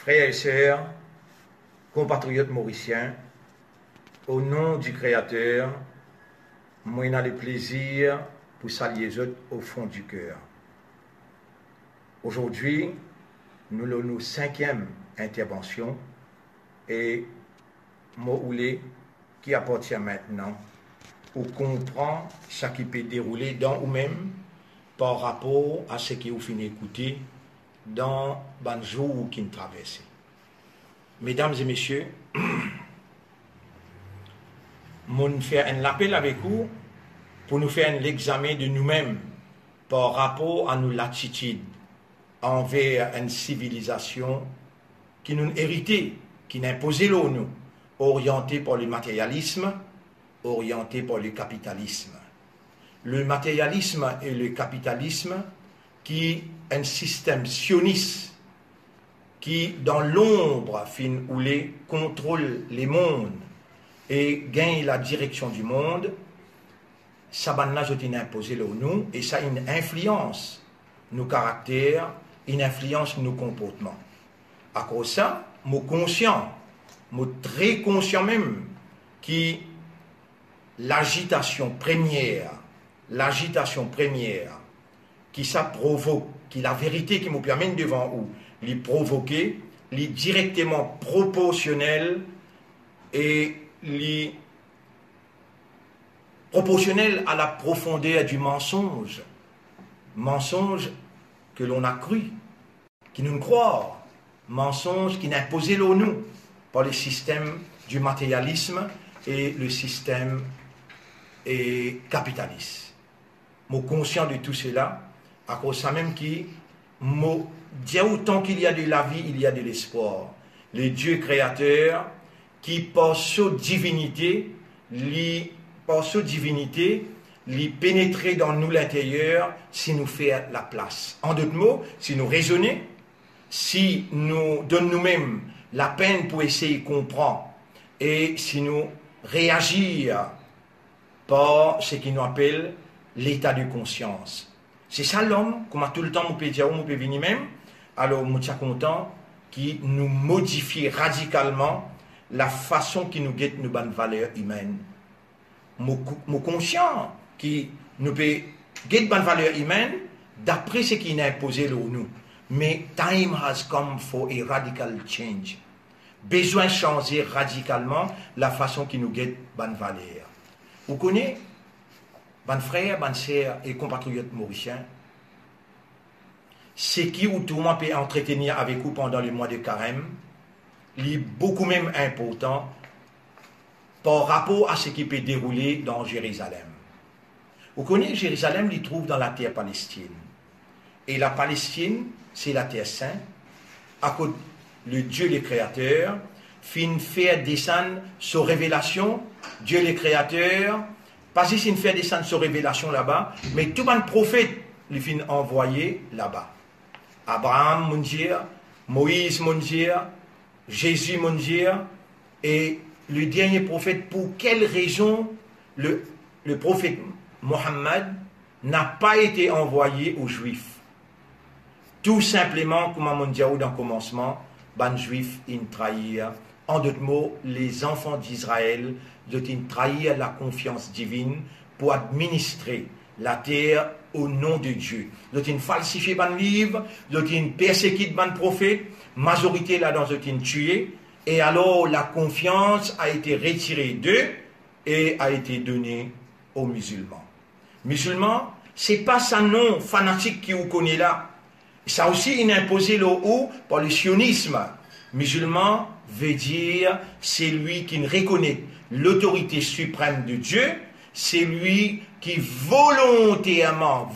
Frères et sœurs, compatriotes mauriciens, au nom du Créateur, moi j'ai le plaisir pour saluer les autres au fond du cœur. Aujourd'hui, nous avons notre 5e intervention et Moulé qui appartient maintenant pour comprendre ce qui peut dérouler dans vous-même par rapport à ce que vous finissez d'écouter dans le jour qui nous traverse. Mesdames et messieurs, je faire un appel avec vous pour nous faire l'examen de nous-mêmes par rapport à nos latitudes envers une civilisation qui nous héritait, qui nous imposait nous, orientée par le matérialisme, orientée par le capitalisme. Le matérialisme et le capitalisme qui est un système sioniste qui, dans l'ombre, contrôle les mondes et gagne la direction du monde, ça va nous imposer nous et ça a une influence nos caractères, une influence nos comportements. À cause de ça, je suis conscient, je suis très conscient même, que l'agitation première, qui ça provoque, qui la vérité qui me permet devant vous, les provoquer, les directement proportionnel et les proportionnel à la profondeur du mensonge. Mensonge que l'on a cru, qui nous croit, mensonge qui n'a imposé nous par le système du matérialisme et le système capitaliste. Je suis conscient de tout cela, à cause de ça même qui dit autant qu'il y a de la vie, il y a de l'espoir. Le Dieu créateur qui, par sa divinité, lui pénétrer dans nous l'intérieur si nous fait la place. En d'autres mots, si nous raisonnons, si nous donnons nous-mêmes la peine pour essayer de comprendre et si nous réagir par ce qu'il nous appelle l'état de conscience. C'est ça l'homme, comme tout le temps, on peut dire, on peut venir même, alors je suis content qui nous modifie radicalement la façon qui nous guette nos bonnes valeurs humaines. Je suis conscient qui nous peut guette bonnes valeurs humaines d'après ce qui est imposé sur nous. Mais time has come for a radical change. Besoin de changer radicalement la façon qui nous guette bonnes valeurs. Vous connaissez, bonnes frères, bonnes sœurs et compatriotes mauriciens, ce qui ou tout le monde peut entretenir avec vous pendant le mois de carême, est beaucoup même important par rapport à ce qui peut dérouler dans Jérusalem. Vous connaissez, Jérusalem, il trouve dans la terre palestine. Et la Palestine, c'est la terre sainte, à cause le Dieu le Créateur, fin faire descendre sa révélation, Dieu le Créateur, pas si il fait descendre sa révélation là-bas, mais tout le prophète les fin envoyé là-bas. Abraham, mon Dieu, Moïse, mon Dieu, Jésus, mon Dieu, et le dernier prophète, pour quelle raison le prophète Mohammed n'a pas été envoyé aux Juifs? Tout simplement, comme on dit dans le commencement, les Juifs ils trahirent. En d'autres mots, les enfants d'Israël doivent trahir la confiance divine pour administrer la terre au nom de Dieu. Ils doivent falsifier les livres, ils doivent persécuter les prophètes, majorité là-dedans doivent tuer. Et alors la confiance a été retirée d'eux et a été donnée aux musulmans. Musulmans, ce n'est pas ça nom fanatique qui vous connaît là. Ça aussi, il est imposé le haut par le sionisme. Musulman veut dire c'est lui qui reconnaît l'autorité suprême de Dieu, c'est lui qui volontairement,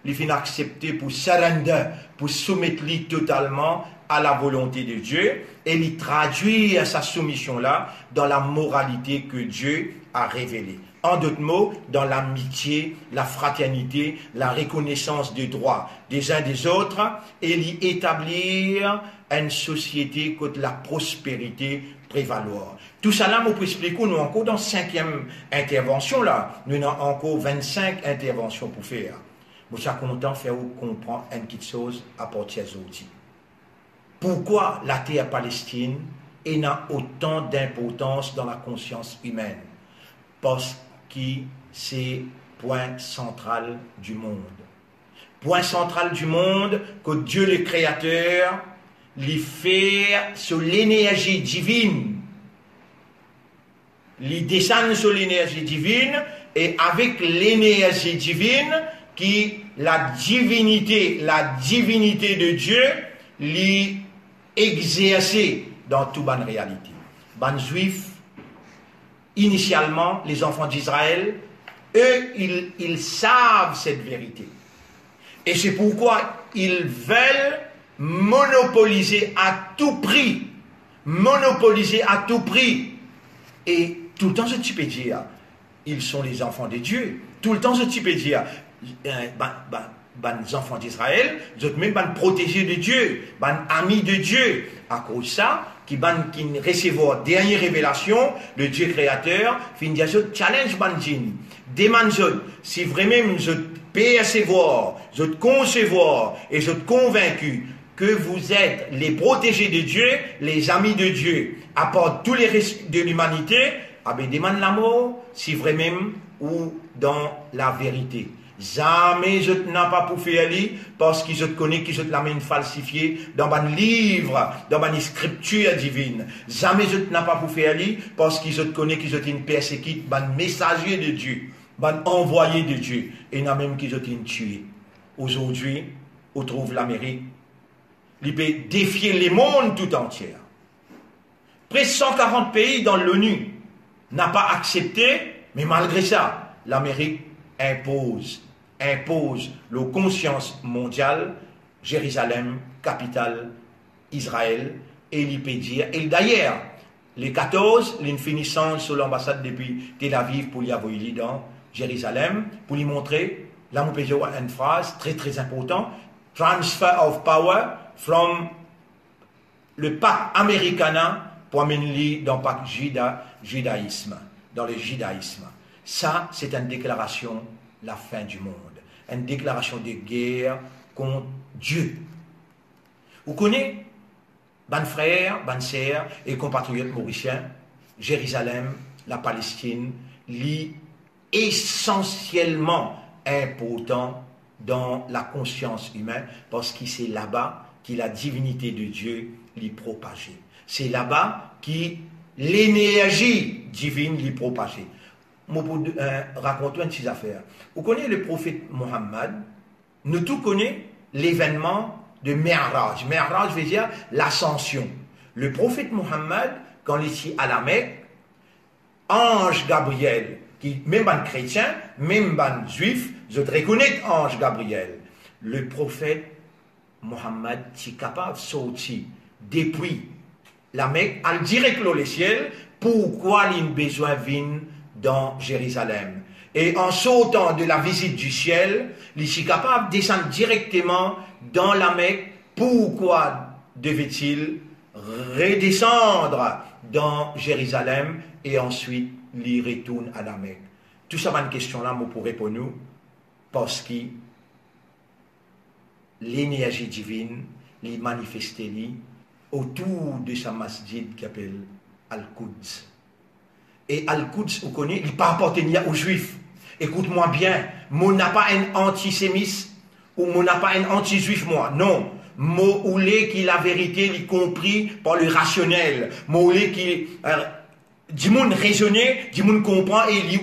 il finit accepter pour surrender, pour soumettre totalement à la volonté de Dieu et il traduit sa soumission-là dans la moralité que Dieu a révélée. En d'autres mots, dans l'amitié, la fraternité, la reconnaissance des droits des uns des autres et y établir une société contre la prospérité prévaloir. Tout ça là, je peux expliquer, nous encore dans 5e intervention là, nous avons encore 25 interventions pour faire. Je suis content de faire comprendre une petite chose à partir des outils. Pourquoi la terre Palestine n'a autant d'importance dans la conscience humaine? Parce que c'est point central du monde. Point central du monde que Dieu le Créateur lui fait sur l'énergie divine. Il descend sur l'énergie divine et avec l'énergie divine qui la divinité de Dieu l'y exercer dans toute bonne réalité. Les Juifs, initialement, les enfants d'Israël, eux, ils savent cette vérité. Et c'est pourquoi ils veulent monopoliser à tout prix. Et tout le temps, je peux dire, ils sont les enfants de Dieu. Tout le temps, je peux dire, les enfants d'Israël, ils sont même protégés de Dieu, amis de Dieu. À cause de ça, qui recevoir dernière révélation, le Dieu créateur, fin dire challenge banjin. Demande si vraiment je percevoir, je concevoir et je convaincu que vous êtes les protégés de Dieu, les amis de Dieu, à part tous les risques de l'humanité, demande la mort, si vraiment ou dans la vérité. Jamais je n'ai pas pour faire aller parce que je connais que je te l'amène falsifié dans un livre, dans une scripture divine. Jamais je n'ai pas pour faire aller parce que je connais que je t'ai une persécuté, un messager de Dieu, un envoyé de Dieu, et n'a même que je t'ai tué. Aujourd'hui, on trouve l'Amérique. Il peut défier le monde tout entier. Près de 140 pays dans l'ONU n'a pas accepté, mais malgré ça, l'Amérique impose la conscience mondiale, Jérusalem, capitale Israël, et il peut dire, et d'ailleurs, les 14, les finissant sur l'ambassade depuis Tel Aviv pour y avoir dans Jérusalem, pour lui montrer, là on peut dire une phrase très très importante, transfer of power from le pacte américain pour amener dans le pacte judaïsme, dans le judaïsme. Ça, c'est une déclaration, la fin du monde. Une déclaration de guerre contre Dieu. Vous connaissez, ban frères, ban sœurs et compatriotes mauriciens, Jérusalem, la Palestine, est essentiellement important dans la conscience humaine parce que c'est là-bas que la divinité de Dieu l'est propagée. C'est là-bas que l'énergie divine l'est propagée. Je vais raconter une petite affaire. Vous connaissez le prophète Mohammed? Nous tous connaissons l'événement de Mi'raj. Mi'raj veut dire l'ascension. Le prophète Mohammed, quand il est à la Mecque, ange Gabriel, qui même un chrétien, même un juif, je reconnais ange Gabriel. Le prophète Mohammed est capable de sortir depuis la Mecque, à direct le ciel, pourquoi il a besoin de venir dans Jérusalem. Et en sautant de la visite du ciel, il est capable de descendre directement dans la Mecque. Pourquoi devait-il redescendre dans Jérusalem et ensuite il retourne à la Mecque? Tout ça, une question là, pour répondre nous, parce que l'énergie divine est manifestée autour de sa masjid qui s'appelle Al-Quds. Et Al-Quds, vous connaissez, il ne pas appartenir aux Juifs. Écoute-moi bien, moi n'a pas un antisémite ou moi n'a pas un anti-juif, moi. Non. Moi, ou l'est qui la vérité, il compris par le rationnel. Moi, ou l'est qui du monde raisonné, du monde comprend et il y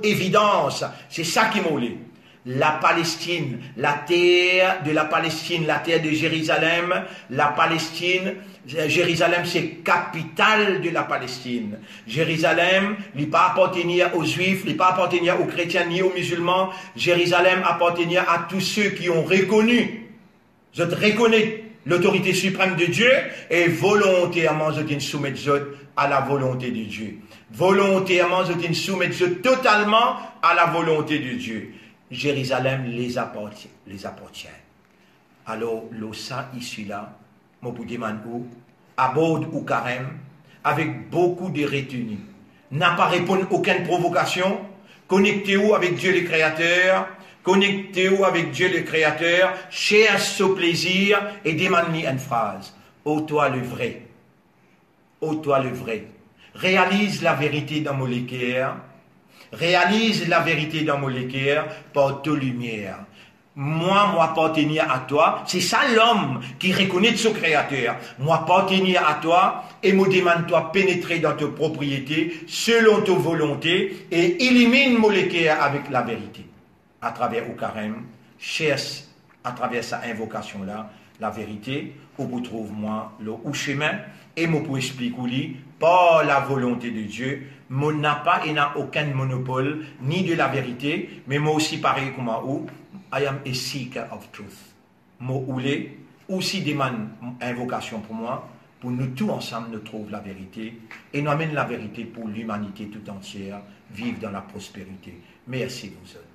évidence. C'est ça qui m'a l'est. La Palestine, la terre de la Palestine, la terre de Jérusalem, la Palestine, Jérusalem c'est capitale de la Palestine. Jérusalem, il n'est pas appartenir aux Juifs, il n'est pas appartenir aux chrétiens ni aux musulmans. Jérusalem appartenir à tous ceux qui ont reconnu, je te reconnais l'autorité suprême de Dieu et volontairement je te soumets à la volonté de Dieu. Volontairement je te soumets totalement à la volonté de Dieu. Jérusalem les appartient. Alors, l'ossa ici là, mon Boudimandou, à bord ou carême, avec beaucoup de retenue, n'a pas répondu à aucune provocation, connectez-vous avec Dieu le Créateur, cherche ce plaisir et demandez une phrase. Ô toi le vrai, ô toi le vrai, réalise la vérité dans mon cœur, réalise la vérité dans mon cœur par ta lumière. Moi appartenir à toi, c'est ça l'homme qui reconnaît son créateur. Moi appartenir à toi et me demande toi pénétrer dans tes propriétés selon ta volonté et élimine mon cœur avec la vérité. À travers au carême, cherche à travers sa invocation-là, la vérité, où vous trouve moi le chemin, et moi pour expliquer par la volonté de Dieu, moi n'a pas et n'a aucun monopole ni de la vérité, mais moi aussi pareil comme moi où I am a seeker of truth. Moi oulé aussi demande invocation pour moi, pour nous tous ensemble nous trouver la vérité et nous amène la vérité pour l'humanité tout entière, vivre dans la prospérité. Merci vous autres.